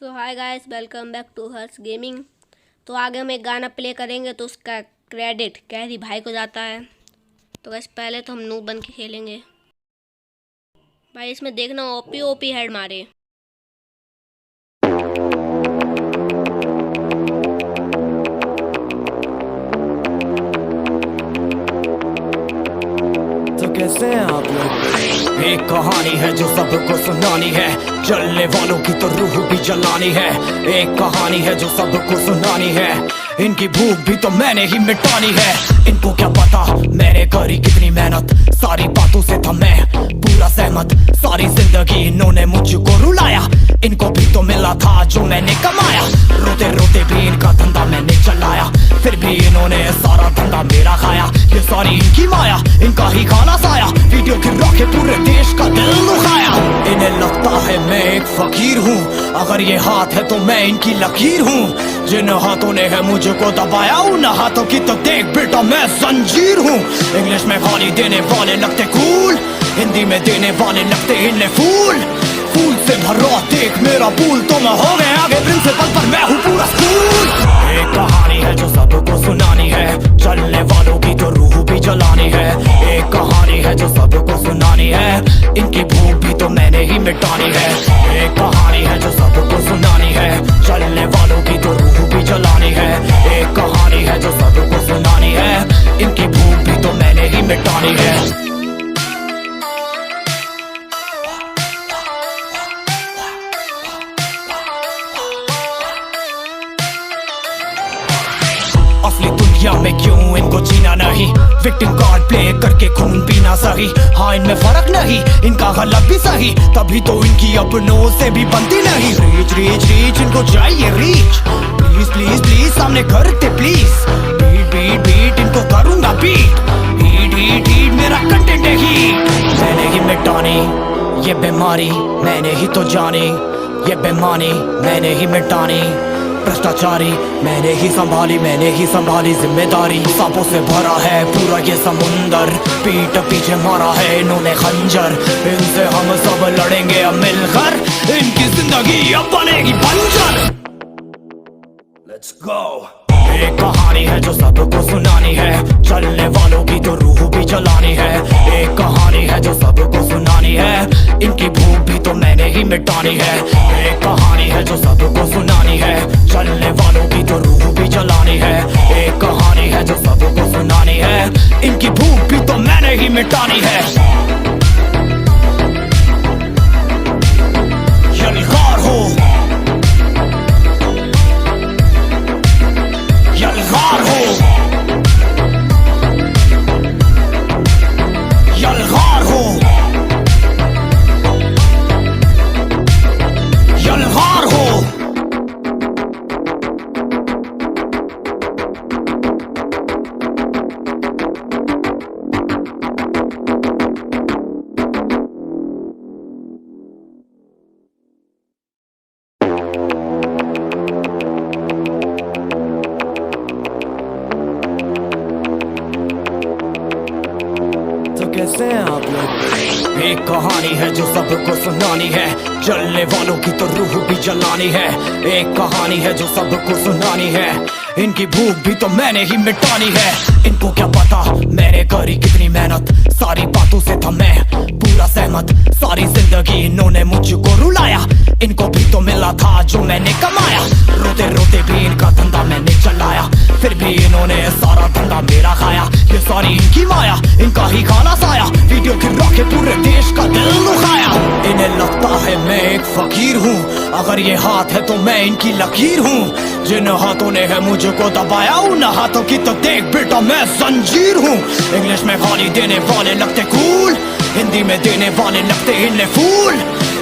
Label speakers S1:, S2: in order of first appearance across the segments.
S1: So hi guys, welcome back to Harsh gaming. तो आगे हम एक गाना प्ले करेंगे तो उसका क्रेडिट कैरी भाई को जाता है। तो गाइस पहले तो हम नूब बन के खेलेंगे। भाई इसमें देखना ओपी ओपी हेड मारे।
S2: तो कैसे हैं आप लोग? एक कहानी है जो सबको सुनानी है, जलने वालों की तो रूह भी जलानी है। एक कहानी है जो सबको सुनानी है, इनकी भूख भी तो मैंने ही मिटानी है। इनको क्या पता मैंने करी कितनी मेहनत, सारी बातों से था मैं पूरा सहमत। सारी जिंदगी इन्होंने मुझको रुलाया, इनको भी तो मिला था जो मैंने कमाया। रोते रोते भी इनका धंधा मैंने चलाया, फिर भी इन्होंने सारा धंधा मेरा खाया। ये सारी इनकी माया, इनका ही खाना साया, वीडियो गिरा के पूरे देश का दिल दुखाया। इन्हें लगता है मैं एक फकीर हूँ, अगर ये हाथ है तो मैं इनकी लकीर हूँ। जिन हाथों ने है मुझको दबाया, उन हाथों की तो देख बेटा मैं जंजीर हूँ। इंग्लिश में गाली देने वाले लगते कूल, हिंदी में देने वाले लगते इन्हें फूल। फूल से भरा देख मेरा पूल, तो मैं हो गया आगे प्रिंसिपल पर मैं हूँ पूरा स्कूल। एक कहानी है जो सबको सुनानी है, चलने वालों की तो रूह भी जलानी है। एक कहानी है जो सबको सुनानी है, इनकी भूख भी तो मैंने ही मिटानी है। एक कहानी है जो सबको सुनानी है, चलने वालों की तो रूह भी जलानी है। एक कहानी है जो सबको सुनानी है, इनकी भूख भी तो मैंने ही मिटानी है। असली दुनिया में क्यों इनको जीना नहीं, विक्टिम कार्ड प्ले करके खून पीना सही। हाँ इनमें फर्क नहीं, इनका गलत भी सही, तभी तो इनकी अपनों से भी बनती नहीं। रीच रीच रीच इनको चाहिए रीच, प्लीज प्लीज प्लीज सामने करते प्लीज। बीट बीट बीट इनको करूंगा बीट, हीट हीट हीट मेरा कंटेंट है हीट। मैंने ही मिटानी ये बीमारी, मैंने ही तो जानी ये बेमानी, मैंने ही मिटानी भ्रष्टाचारी। मैंने ही संभाली जिम्मेदारी। सांपों से भरा है पूरा ये समुंदर, पीठ पीछे मारा है इन्होंने खंजर। इनसे हम सब लड़ेंगे अब मिलकर, इनकी जिंदगी अब बनेगी बंजर। Let's go। एक कहानी है जो सबको सुनानी है, चलने वालों की तो रूह भी जलानी है। एक कहानी है जो सबको सुनानी है, इनकी भूख भी तो मैंने ही मिटानी है। एक कहानी है जो सबको सुनानी है, चलने वालों की तो रूह भी जलानी है। एक कहानी है जो सबको सुनानी है, इनकी भूख भी तो मैंने ही मिटानी है। यलगार हो यलगार हो यलगार हो यलगार हो। कैसे हैं आप लोग? एक कहानी है जो सबको सुनानी है, जलने वालों की तो रूह भी जलानी है। एक कहानी है जो सबको सुनानी है, इनकी भूख भी तो मैंने ही मिटानी है। इनको क्या पता मैंने करी कितनी मेहनत, सारी बातों से था मैं पूरा सहमत। सारी जिंदगी इन्होंने मुझको रुलाया, इनको भी तो मिला था जो मैंने कमाया। रोते रोते भी इनका धंधा मैंने चलाया, फिर भी इन्होंने सारा धंधा मेरा खाया। ये सारी इनकी माया, इनका ही खाना साया, वीडियो गिरा के पूरे देश का दिल दुखाया। इन्हें लगता है मैं एक फकीर हूँ, अगर ये हाथ है तो मैं इनकी लकीर हूँ। जिन हाथों ने है मुझको दबाया, उन हाथों की तो देख बेटा मैं जंजीर हूँ। इंग्लिश में गाली देने वाले लगते कूल, हिंदी में देने वाले लगते इन्हें फूल।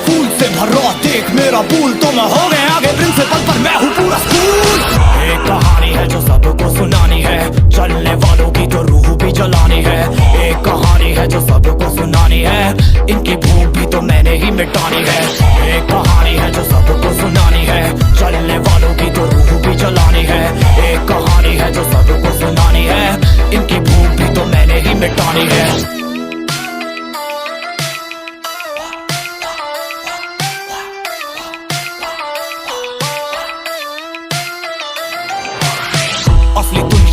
S2: फूल से भरा देख मेरा पूल, तो मैं हो गया आगे प्रिंसिपल पर मैं हूँ पूरा स्कूल। एक कहानी है जो सबको सुनानी है, चलने वालों की तो रूह भी जलानी है। एक कहानी है जो सबको सुनानी है, इनकी भूख भी तो मैंने ही मिटानी है। एक कहानी है जो सबको सुनानी है, चलने वालों की तो रूह भी जलानी है। एक कहानी है जो सबको सुनानी है, इनकी भूख भी तो मैंने ही मिटानी है।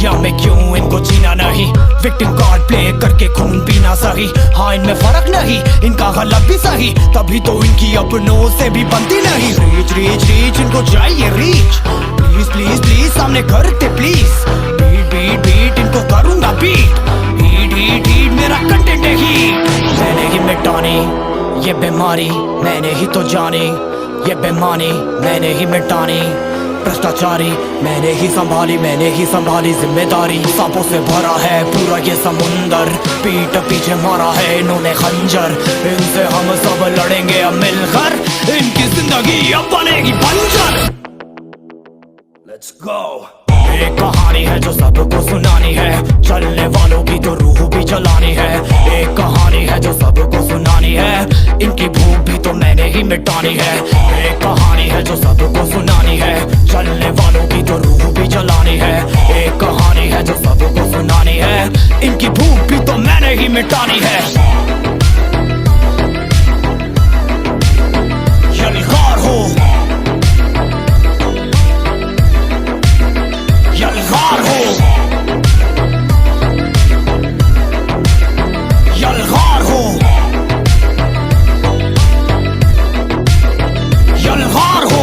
S2: दुनिया में क्यों इनको जीना नहीं, विक्टिम कार्ड प्ले करके खून पीना सही। हाँ इनमें फर्क नहीं, इनका गलत भी सही, तभी तो इनकी अपनों से भी बनती नहीं। रीच रीच रीच इनको चाहिए रीच, प्लीज प्लीज प्लीज सामने करते प्लीज। बीट बीट बीट इनको करूंगा बीट, हीट हीट हीट मेरा कंटेंट है हीट। मैंने ही मिटानी ये बीमारी, मैंने ही तो जानी ये बेमानी, मैंने ही मिटानी भ्रष्टाचारी, मैंने ही संभाली जिम्मेदारी। सांपों से भरा है पूरा ये समुंदर, पीठ पीछे मारा है इन्होंने खंजर। इनसे हम सब लड़ेंगे अब मिलकर, इनकी जिंदगी अब बनेगी बंजर। Let's go। एक कहानी है जो सबको सुनानी है, चलने वालों की तो रूह भी जलानी है। एक कहानी है जो सबको सुनानी है, इनकी भूख भी तो मैंने ही मिटानी है। एक कहानी है जो सबको सुनानी है, चलने वालों की तो रूह भी जलानी है। एक कहानी है जो सबको सुनानी है, इनकी भूख भी तो मैंने ही मिटानी है। यलगार हो, यलगार हो, यलगार हो, यलगार हो।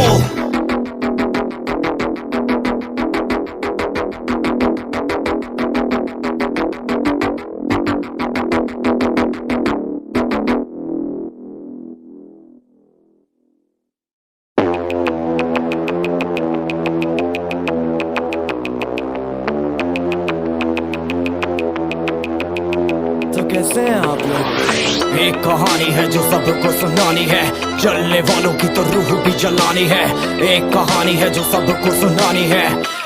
S2: कैसे हैं आप लोग? एक कहानी है जो सबको सुनानी है, चलने वालों की तो रूह भी जलानी है। एक कहानी है जो सबको सुनानी है,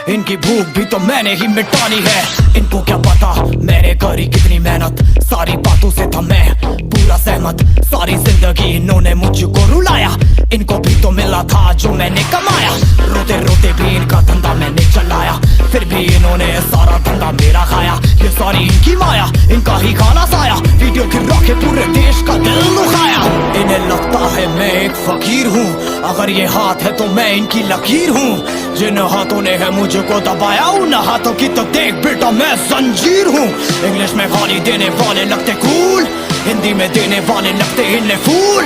S2: इनकी भूख भी तो मैंने ही मिटानी है। इनको क्या पता मैंने करी कितनी मेहनत, सारी बातों से था मैं पूरा सहमत। सारी जिंदगी इन्होंने मुझको रुलाया, इनको भी तो मिला था जो मैंने कमाया। रोते रोते भी इनका धंधा मैंने चलाया, फिर भी इन्होंने सारा धंधा मेरा खाया। ये सारी इनकी माया, इनका ही खाना साया, वीडियो गिरा के पूरे देश का दिल दुखाया। इन्हें लगता है मैं एक फकीर हूँ, अगर ये हाथ है तो मैं इनकी लकीर हूँ। जिन हाथों ने है मुझको दबाया, उन हाथों की तो देख बेटा मैं जंजीर हूँ। इंग्लिश में गाली देने वाले लगते कूल, हिंदी में देने वाले लगते इन्हें फूल।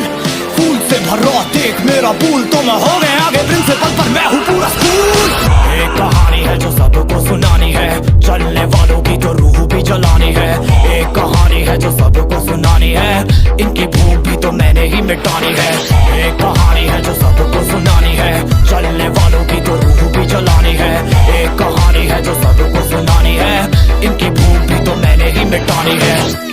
S2: फूल से भरा देख मेरा पूल, तो मैं हो गया आगे प्रिंसिपल पर मैं हूँ पूरा स्कूल। एक कहानी है जो सबको सुनानी है, चलने वालों की तो रूह भी जलानी है। एक कहानी है जो सबको सुनानी है, इनकी भूख भी तो मैंने ही मिटानी है। एक कहानी है जो सबको सुनानी है, चलने वालों की तो रूह भी जलानी है। एक कहानी है जो सबको सुनानी है, इनकी भूख भी तो मैंने ही मिटानी है।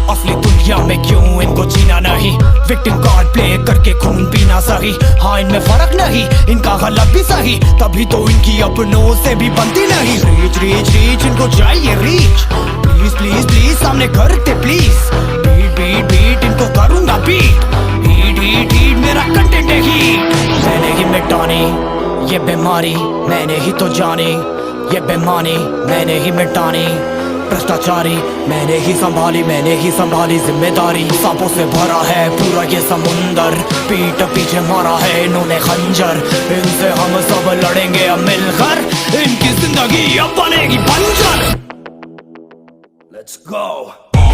S2: असली दुनिया में क्यों इनको जीना नहीं, विक्टिम कार्ड प्ले करके खून पीना सही। हाँ इनमें फर्क नहीं, इनका गलत भी सही, तभी तो इनकी अपनों से भी बनती नहीं। रीच रीच रीच इनको चाहिए रीच, प्लीज प्लीज प्लीज सामने करते प्लीज। बीट बीट बीट इनको करूंगा बीट, हीट हीट हीट मेरा कंटेंट है हीट। मैंने ही मिटानी ये बीमारी, मैंने ही तो जानी ये बेमानी, मैंने ही मिटानी भ्रष्टाचारी, मैंने ही संभाली जिम्मेदारी। सांपों से भरा है पूरा ये समुंदर, पीठ पीछे मारा है इन्होंने खंजर। इनसे हम सब लड़ेंगे अब मिलकर, इनकी जिंदगी अब बनेगी बंजर। Let's go।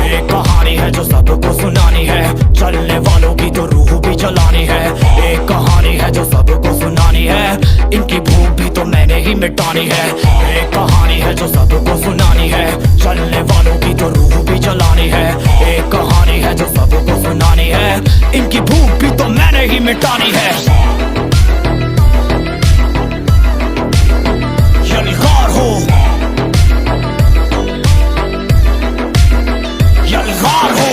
S2: एक कहानी है जो सबको सुनानी है, चलने वालों की तो रूह भी जलानी है। एक कहानी है जो सबको सुनानी है, इनकी भूख भी तो मैंने ही मिटानी है। एक कहानी है जो सबको सुनानी है, चलने वालों की तो रूह भी जलानी है। एक कहानी है जो सबको सुनानी है, इनकी भूख भी तो मैंने ही मिटानी है। यलगार हो, यलगार हो,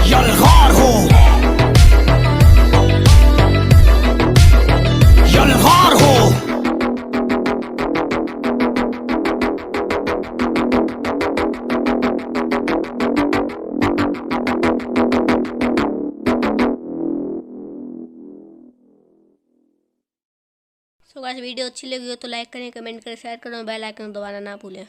S2: यलगार हो, यलगार हो।
S1: सो गाइस वीडियो अच्छी लगी हो तो लाइक करें, कमेंट करें, शेयर करें, बेल आइकन दबाना ना भूलें।